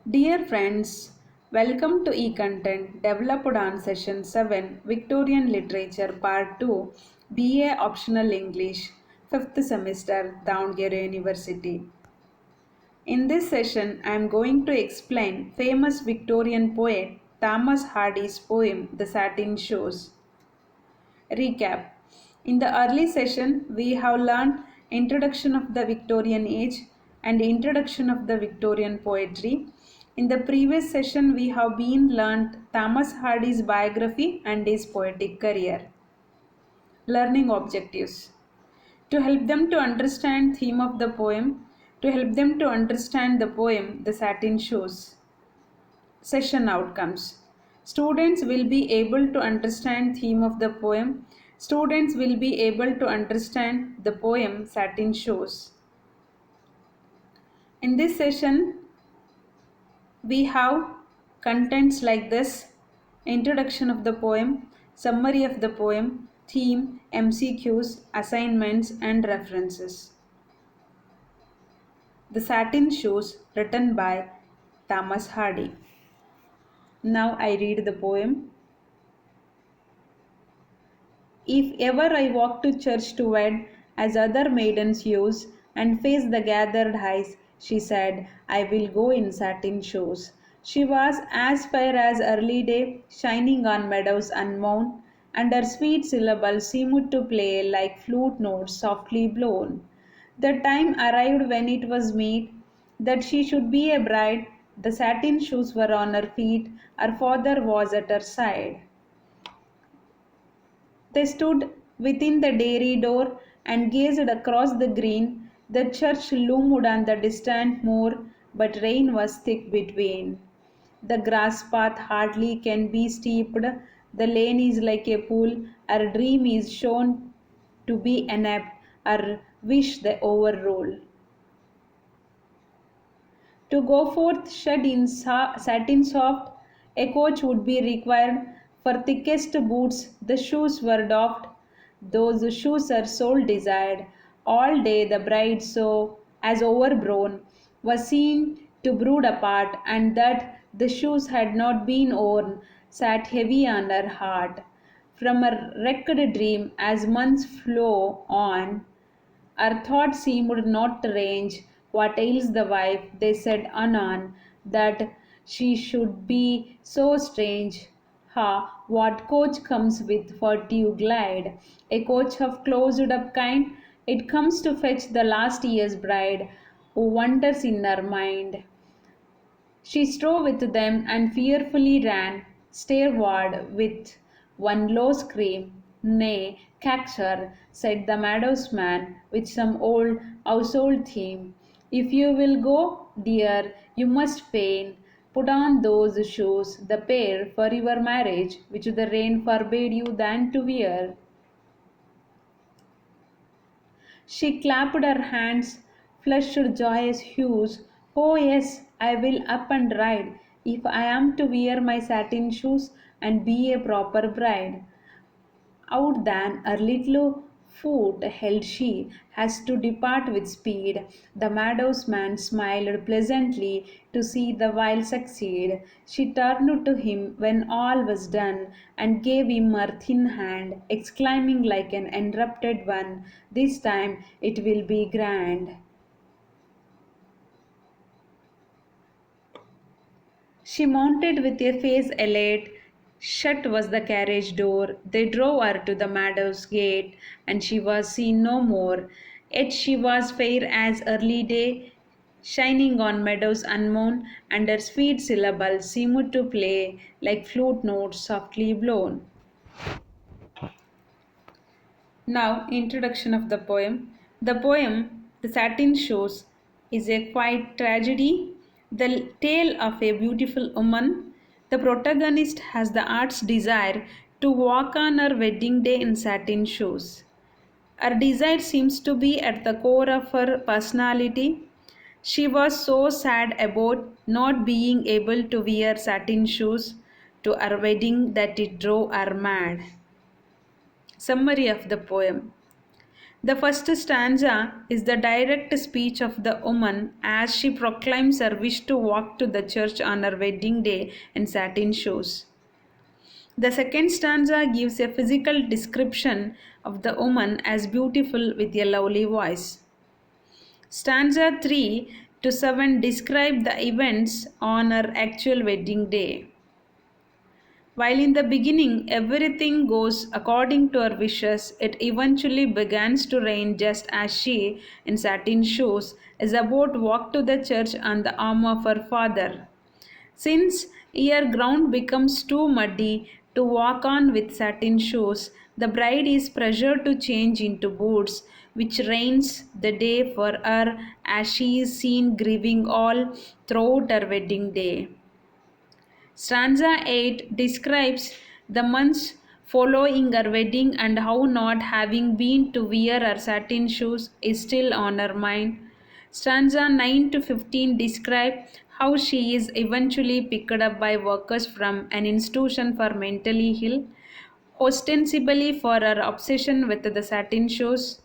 Dear friends, welcome to e-content developed on session 7 Victorian Literature Part 2 BA Optional English 5th semester Davangere University. In this session I am going to explain famous Victorian poet Thomas Hardy's poem The Satin Shoes. Recap. In the early session, we have learned introduction of the Victorian age and introduction of the Victorian poetry. In the previous session, we have been learned Thomas Hardy's biography and his poetic career. Learning objectives. To help them to understand theme of the poem, to help them to understand the poem The Satin Shoes. Session outcomes. Students will be able to understand theme of the poem. Students will be able to understand the poem Satin Shoes. In this session, we have contents like this: introduction of the poem, summary of the poem, theme, MCQs, assignments, and references. The Satin Shoes, written by Thomas Hardy. Now I read the poem. If ever I walk to church to wed, as other maidens use, and face the gathered eyes, she said, I will go in satin shoes. She was as fair as early day, shining on meadows unmown, and her sweet syllables seemed to play like flute notes softly blown. The time arrived when it was meet that she should be a bride. The satin shoes were on her feet, her father was at her side. They stood within the dairy door and gazed across the green. The church loomed on the distant moor, but rain was thick between. The grass path hardly can be steeped, the lane is like a pool, our dream is shown to be inept, our wish the overrule. To go forth shod in satin soft, a coach would be required. For thickest boots the shoes were doffed. Those shoes her soul desired. All day the bride so, as overgrown, was seen to brood apart, and that the shoes had not been worn sat heavy on her heart. From a wrecked dream, as months flow on, our thoughts seemed not to range. What ails the wife? They said anon, that she should be so strange. Ha, what coach comes with furtive glide? A coach of closed up kind? It comes to fetch the last year's bride, who wanders in her mind. She strove with them and fearfully ran, stairward with one low scream. Nay, catch her, said the meadows man, with some old household theme. If you will go, dear, you must fain put on those shoes, the pair for your marriage, which the rain forbade you then to wear. She clapped her hands, flushed joyous hues. Oh, yes, I will up and ride, if I am to wear my satin shoes and be a proper bride. Out than her little foot held she, has to depart with speed. The meadows man smiled pleasantly to see the while succeed. She turned to him when all was done, and gave him her thin hand, exclaiming like an enraptured one, this time it will be grand. She mounted with a face elate. Shut was the carriage door. They drove her to the meadows gate, and she was seen no more. Yet she was fair as early day, shining on meadows unmown, and her sweet syllables seemed to play like flute notes softly blown. Now, introduction of the poem. The poem, The Satin Shoes, is a quiet tragedy, the tale of a beautiful woman. The protagonist has the heart's desire to walk on her wedding day in satin shoes. Her desire seems to be at the core of her personality. She was so sad about not being able to wear satin shoes to her wedding that it drove her mad. Summary of the poem. The first stanza is the direct speech of the woman as she proclaims her wish to walk to the church on her wedding day in satin shoes. The second stanza gives a physical description of the woman as beautiful with a lovely voice. Stanza 3 to 7 describe the events on her actual wedding day. While in the beginning everything goes according to her wishes, it eventually begins to rain just as she, in satin shoes, is about to walk to the church on the arm of her father. Since here ground becomes too muddy to walk on with satin shoes, the bride is pressured to change into boots, which rains the day for her as she is seen grieving all throughout her wedding day. Stanza 8 describes the months following her wedding and how not having been to wear her satin shoes is still on her mind. Stanza 9 to 15 describe how she is eventually picked up by workers from an institution for mentally ill, ostensibly for her obsession with the satin shoes.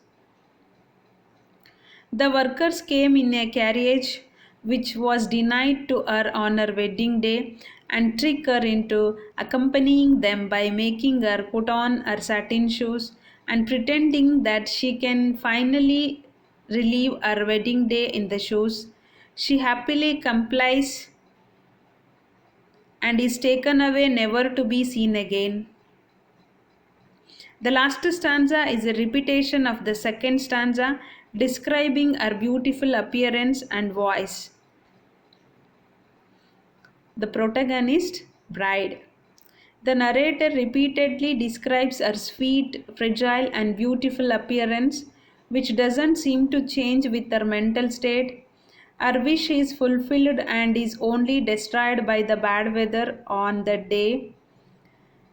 The workers came in a carriage which was denied to her on her wedding day and tricked her into accompanying them by making her put on her satin shoes and pretending that she can finally relieve her wedding day in the shoes. She happily complies and is taken away never to be seen again. The last stanza is a repetition of the second stanza, describing her beautiful appearance and voice. The protagonist, bride. The narrator repeatedly describes her sweet, fragile, and beautiful appearance, which doesn't seem to change with her mental state. Her wish is fulfilled and is only destroyed by the bad weather on that day.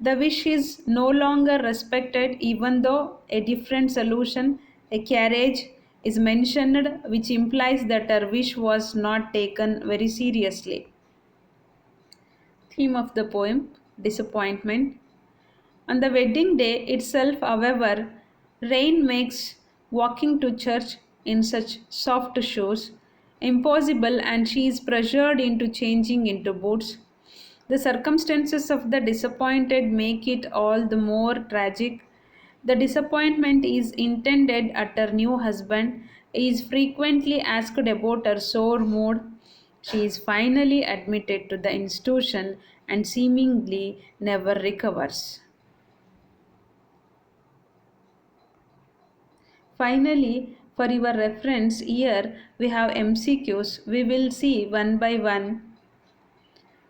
The wish is no longer respected, even though a different solution, a carriage, is mentioned, which implies that her wish was not taken very seriously. Theme of the poem, disappointment. On the wedding day itself, however, rain makes walking to church in such soft shoes impossible and she is pressured into changing into boots. The circumstances of the disappointed make it all the more tragic. The disappointment is intended at her new husband. He is frequently asked about her sore mood. She is finally admitted to the institution and seemingly never recovers. Finally, for your reference, here we have MCQs. We will see one by one.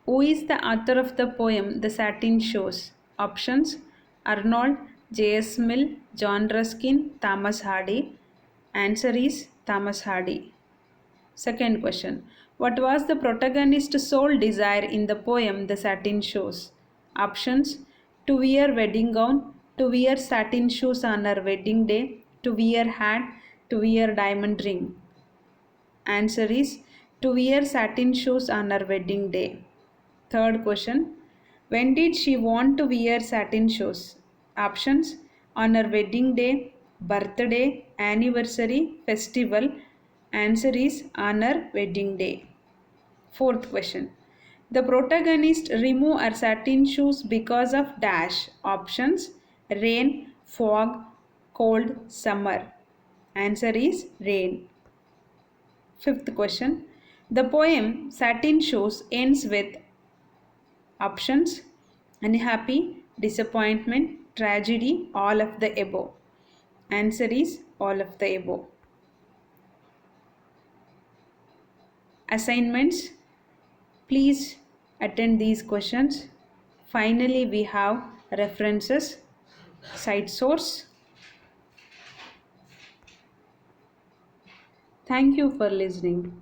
Who is the author of the poem The Satin Shoes? Options: Arnold, J.S. Mill, John Ruskin, Thomas Hardy. Answer is Thomas Hardy. Second question: what was the protagonist's sole desire in the poem The Satin Shoes? Options: to wear wedding gown, to wear satin shoes on her wedding day, to wear hat, to wear diamond ring. Answer is to wear satin shoes on her wedding day. Third question: when did she want to wear satin shoes? Options: on her wedding day, birthday, anniversary, festival. Answer is on her wedding day. Fourth question: the protagonist remove her satin shoes because of dash. Options: rain, fog, cold, summer. Answer is rain. Fifth question: the poem Satin Shoes ends with options: unhappy, disappointment, tragedy, all of the above. Answer is all of the above. Assignments: please attend these questions. Finally, we have references, site source. Thank you for listening.